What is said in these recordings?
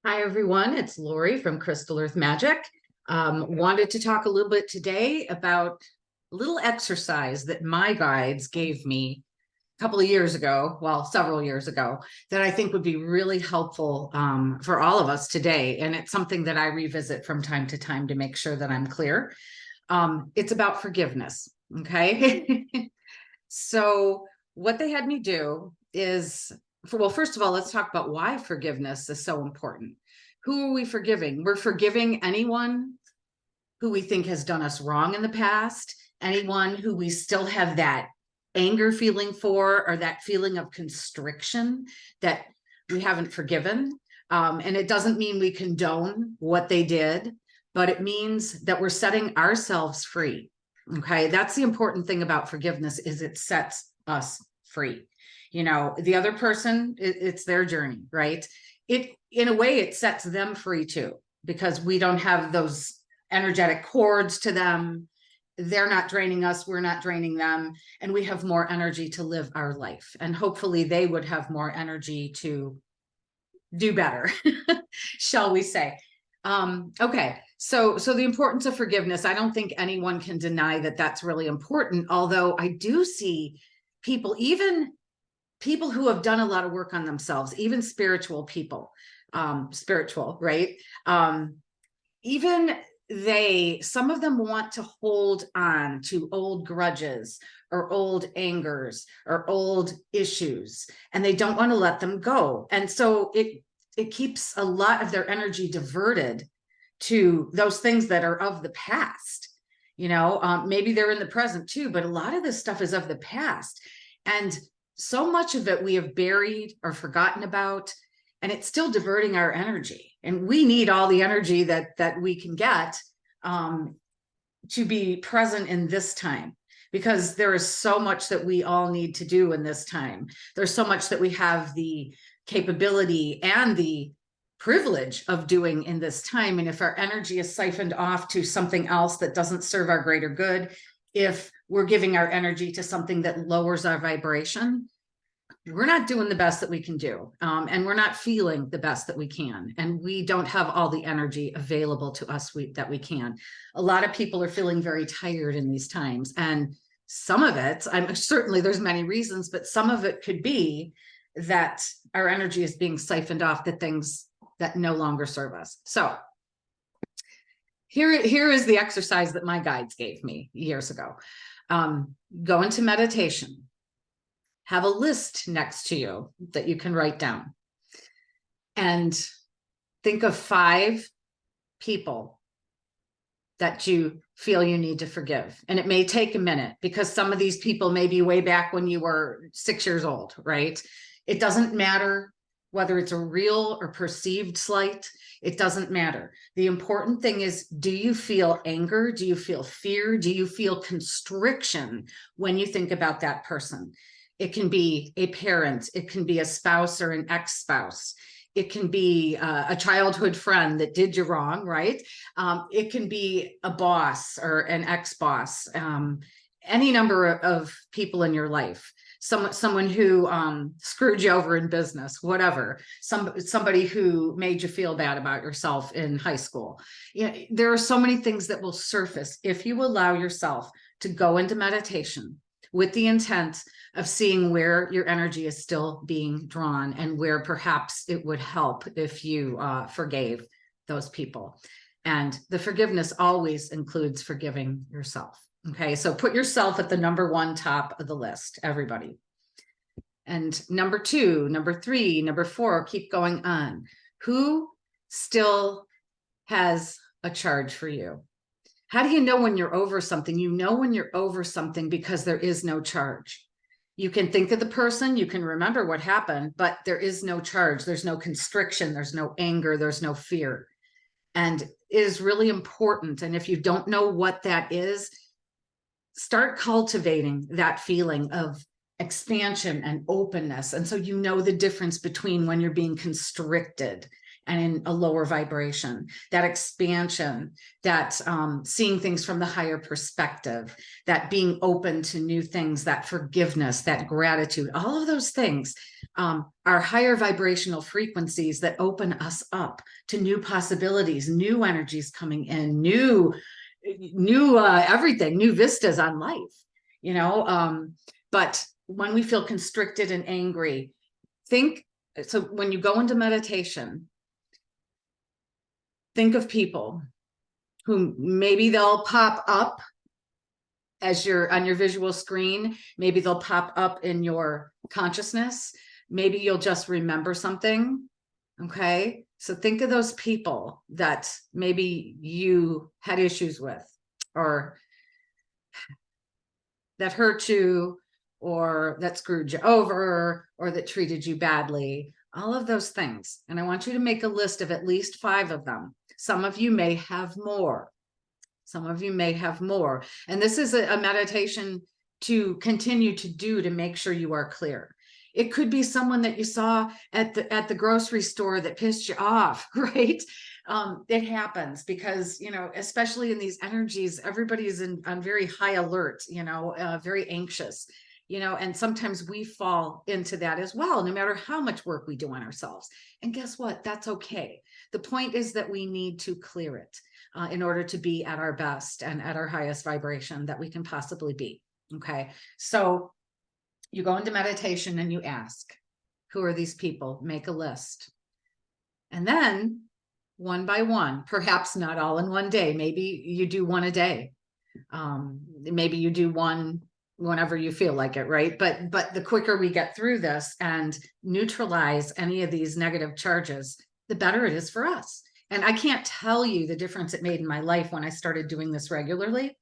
Hi, everyone. It's Lori from Crystal Earth Magic. Wanted to talk a little bit today about a little exercise that my guides gave me a couple of years ago, well, several years ago, that I think would be really helpful for all of us today. And it's something that I revisit from time to time to make sure that I'm clear. It's about forgiveness. Okay. So, what they had me do is well, first of all, let's talk about why forgiveness is so important. Who are we forgiving? We're forgiving anyone who we think has done us wrong in the past, anyone who we still have that anger feeling for, or that feeling of constriction that we haven't forgiven. And it doesn't mean we condone what they did, but it means that we're setting ourselves free. Okay, that's the important thing about forgiveness, is it sets us free. The other person, it's their journey, right? It, in a way, it sets them free too, because we don't have those energetic cords to them. They're not draining us, we're not draining them, and we have more energy to live our life. And hopefully they would have more energy to do better, shall we say. Okay, so the importance of forgiveness, I don't think anyone can deny that that's really important, although I do see people, even people who have done a lot of work on themselves, even spiritual people, spiritual, right? Even some of them want to hold on to old grudges or old angers or old issues, and they don't want to let them go. And so it keeps a lot of their energy diverted to those things that are of the past. Maybe they're in the present too, but a lot of this stuff is of the past. And so much of it we have buried or forgotten about, and it's still diverting our energy. And we need all the energy that we can get to be present in this time, because there is so much that we all need to do in this time. There's so much that we have the capability and the privilege of doing in this time. And if our energy is siphoned off to something else that doesn't serve our greater good, if we're giving our energy to something that lowers our vibration, we're not doing the best that we can do. And we're not feeling the best that we can. And we don't have all the energy available to us that we can. A lot of people are feeling very tired in these times. And some of it, certainly there's many reasons, but some of it could be that our energy is being siphoned off to things that no longer serve us. So here is the exercise that my guides gave me years ago. Go into meditation. Have a list next to you that you can write down. And think of 5 people that you feel you need to forgive. And it may take a minute, because some of these people may be way back when you were 6 years old, right? It doesn't matter whether it's a real or perceived slight. It doesn't matter. The important thing is, do you feel anger? Do you feel fear? Do you feel constriction when you think about that person? It can be a parent. It can be a spouse or an ex-spouse. It can be a childhood friend that did you wrong, right? It can be a boss or an ex-boss, any number of people in your life. Someone who screwed you over in business, whatever. Somebody who made you feel bad about yourself in high school. There are so many things that will surface if you allow yourself to go into meditation with the intent of seeing where your energy is still being drawn, and where perhaps it would help if you forgave those people. And the forgiveness always includes forgiving yourself. Okay, so put yourself at the number 1 top of the list, everybody. And number 2, number 3, number 4, keep going on. Who still has a charge for you? How do you know when you're over something? You know when you're over something because there is no charge. You can think of the person, you can remember what happened, but there is no charge. There's no constriction, there's no anger, there's no fear. And it is really important. And if you don't know what that is, start cultivating that feeling of expansion and openness. And so you know the difference between when you're being constricted and in a lower vibration, that expansion, that seeing things from the higher perspective, that being open to new things, that forgiveness, that gratitude, all of those things are higher vibrational frequencies that open us up to new possibilities, new energies coming in, new everything, new vistas on life, you know. But when we feel constricted and angry, so when you go into meditation, think of people who maybe they'll pop up as you're on your visual screen. Maybe they'll pop up in your consciousness. Maybe you'll just remember something. Okay. So think of those people that maybe you had issues with, or that hurt you, or that screwed you over, or that treated you badly, all of those things. And I want you to make a list of at least 5 of them. Some of you may have more. Some of you may have more. And this is a meditation to continue to do to make sure you are clear. It could be someone that you saw at the grocery store that pissed you off, right? It happens because, you know, especially in these energies, everybody's on very high alert, you know, very anxious, you know, and sometimes we fall into that as well, no matter how much work we do on ourselves. And guess what? That's okay. The point is that we need to clear it in order to be at our best and at our highest vibration that we can possibly be. Okay. So you go into meditation and you ask, who are these people? Make a list. And then one by one, perhaps not all in one day. Maybe you do one a day. Maybe you do one whenever you feel like it, right? But the quicker we get through this and neutralize any of these negative charges, the better it is for us. And I can't tell you the difference it made in my life when I started doing this regularly.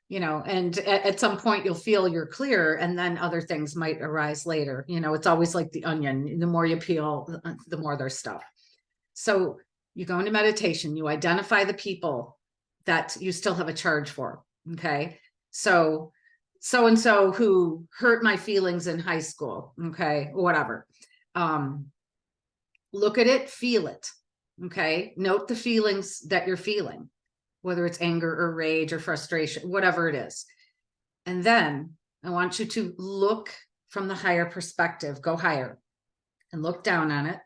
You know, and at some point you'll feel you're clear, and then other things might arise later. You know, it's always like the onion. The more you peel, the more there's stuff. So you go into meditation, you identify the people that you still have a charge for. Okay. So-and-so who hurt my feelings in high school. Okay. Whatever. Look at it, feel it. Okay. Note the feelings that you're feeling, whether it's anger or rage or frustration, whatever it is. And then I want you to look from the higher perspective, go higher and look down on it.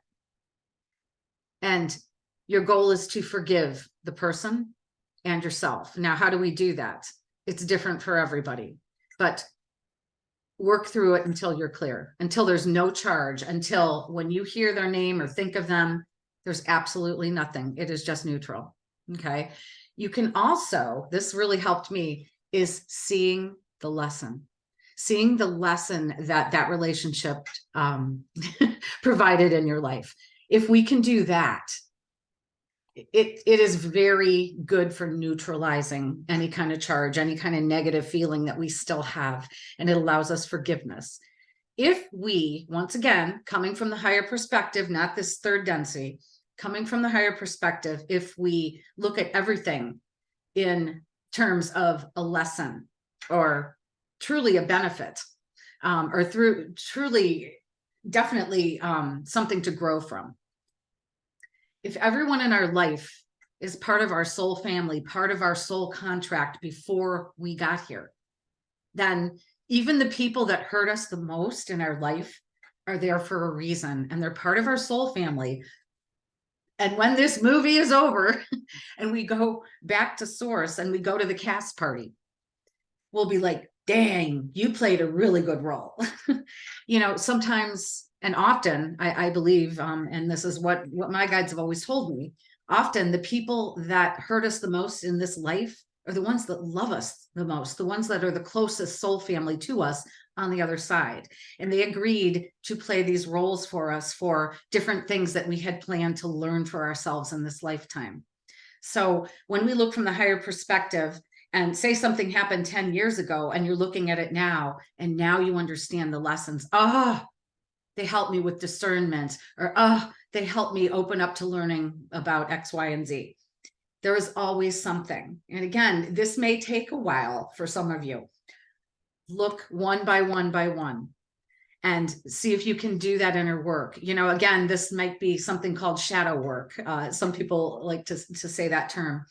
And your goal is to forgive the person and yourself. Now, how do we do that? It's different for everybody, but work through it until you're clear, until there's no charge, until when you hear their name or think of them, there's absolutely nothing. It is just neutral. Okay. You can also, this really helped me, is seeing the lesson that that relationship provided in your life. If we can do that, it is very good for neutralizing any kind of charge, any kind of negative feeling that we still have, and it allows us forgiveness. If we, once again, coming from the higher perspective, not this third density, coming from the higher perspective, if we look at everything in terms of a lesson or truly a benefit, or through truly, definitely something to grow from. If everyone in our life is part of our soul family, part of our soul contract before we got here, then even the people that hurt us the most in our life are there for a reason, and they're part of our soul family. And when this movie is over and we go back to source and we go to the cast party, we'll be like, dang, you played a really good role. You know, sometimes and often I believe, and this is what my guides have always told me, often the people that hurt us the most in this life are the ones that love us the most, the ones that are the closest soul family to us on the other side. And they agreed to play these roles for us for different things that we had planned to learn for ourselves in this lifetime. So when we look from the higher perspective and say something happened 10 years ago and you're looking at it now, and now you understand the lessons. They helped me with discernment, or they helped me open up to learning about X, Y, and Z. There is always something. And again, this may take a while for some of you. Look one by one by one. and see if you can do that inner work. You know, again, this might be something called shadow work. Some people like to say that term,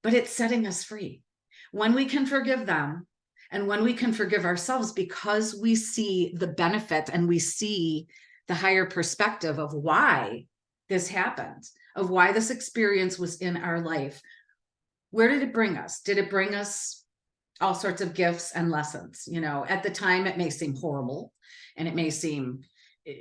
but it's setting us free. When we can forgive them and when we can forgive ourselves, because we see the benefit and we see the higher perspective of why this happened, of why this experience was in our life. Where did it bring us? Did it bring us all sorts of gifts and lessons? You know, at the time, it may seem horrible and it may seem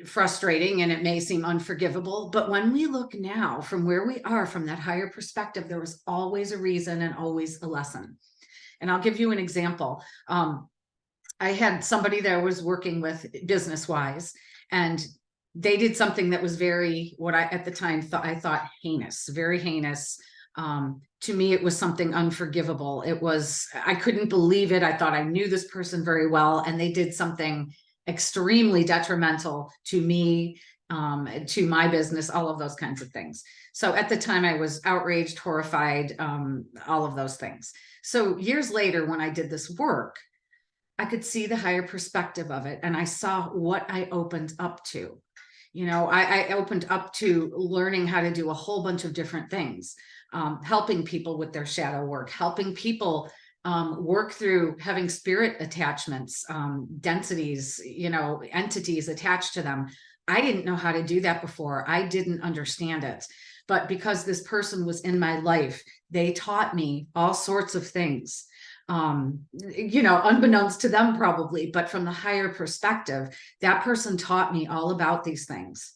frustrating and it may seem unforgivable. But when we look now from where we are, from that higher perspective, there was always a reason and always a lesson. And I'll give you an example. I had somebody that I was working with business wise, and they did something that was very, what I at the time thought heinous, very heinous. To me, it was something unforgivable. It was, I couldn't believe it. I thought I knew this person very well, and they did something extremely detrimental to me, to my business, all of those kinds of things. So at the time I was outraged, horrified, all of those things. So years later, when I did this work, I could see the higher perspective of it. And I saw what I opened up to. You know, I opened up to learning how to do a whole bunch of different things, helping people with their shadow work, helping people work through having spirit attachments, densities, you know, entities attached to them. I didn't know how to do that before. I didn't understand it. But because this person was in my life, they taught me all sorts of things, you know, unbeknownst to them probably, but from the higher perspective, that person taught me all about these things.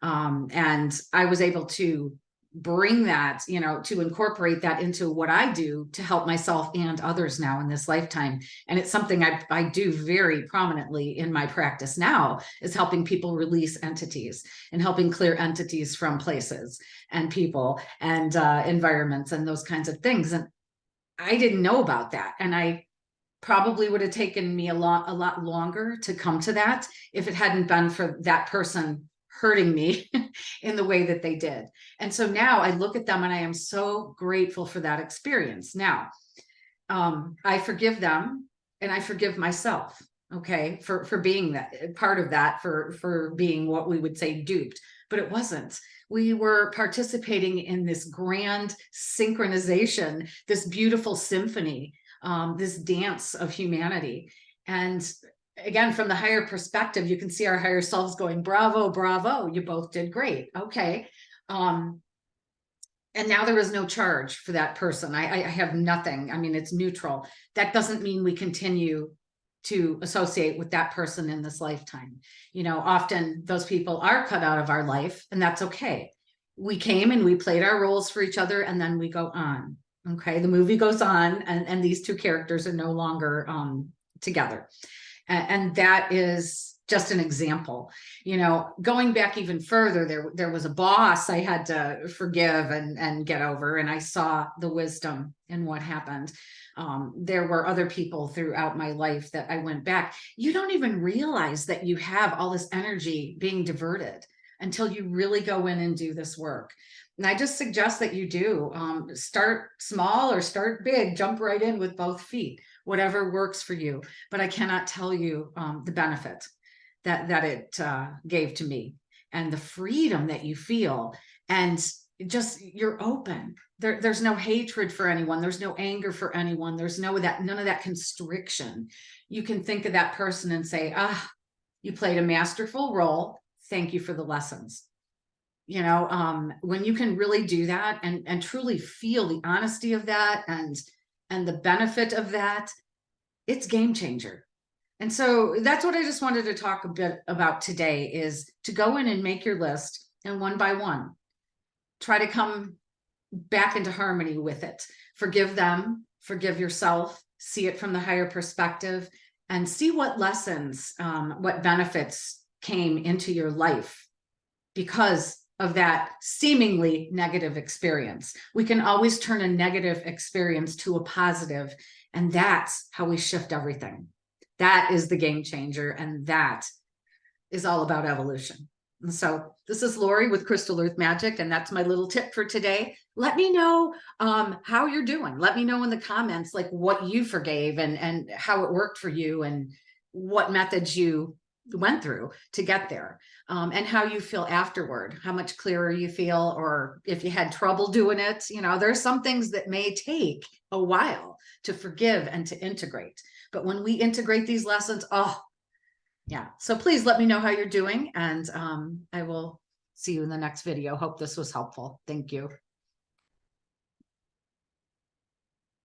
And I was able to bring that, you know, to incorporate that into what I do to help myself and others now in this lifetime. And it's something I do very prominently in my practice now, is helping people release entities and helping clear entities from places and people and environments and those kinds of things. And I didn't know about that. And I probably would have taken me a lot longer to come to that if it hadn't been for that person hurting me in the way that they did. And so now I look at them and I am so grateful for that experience. Now, I forgive them and I forgive myself, okay, for being that part of that, for being what we would say duped, but it wasn't. We were participating in this grand synchronization, this beautiful symphony, this dance of humanity. And again, from the higher perspective, you can see our higher selves going, bravo, bravo, you both did great. Okay. And now there is no charge for that person. I have nothing. I mean, it's neutral. That doesn't mean we continue to associate with that person in this lifetime. You know, often those people are cut out of our life, and that's okay. We came and we played our roles for each other, and then we go on. Okay. The movie goes on, and these two characters are no longer together. And that is just an example. You know, going back even further, there was a boss I had to forgive and get over, and I saw the wisdom in what happened. There were other people throughout my life that I went back. You don't even realize that you have all this energy being diverted until you really go in and do this work. And I just suggest that you do. Start small or start big, jump right in with both feet, whatever works for you. But I cannot tell you the benefit that it gave to me, and the freedom that you feel, and just you're open. There's no hatred for anyone. There's no anger for anyone. There's none of that constriction. You can think of that person and say, you played a masterful role. Thank you for the lessons. You know, when you can really do that and truly feel the honesty of that and the benefit of that, it's game changer. And so that's what I just wanted to talk a bit about today, is to go in and make your list, and one by one, try to come back into harmony with it. Forgive them, forgive yourself, see it from the higher perspective, and see what lessons, what benefits came into your life because of that seemingly negative experience. We can always turn a negative experience to a positive, and that's how we shift everything. That is the game changer, and that is all about evolution. And so this is Lori with Crystal Earth Magic, and that's my little tip for today. Let me know how you're doing. Let me know in the comments, like what you forgave and how it worked for you, and what methods you went through to get there, and how you feel afterward, how much clearer you feel, or if you had trouble doing it. There's some things that may take a while to forgive and to integrate. But when we integrate these lessons, oh, yeah. So please let me know how you're doing, and I will see you in the next video. Hope this was helpful. Thank you.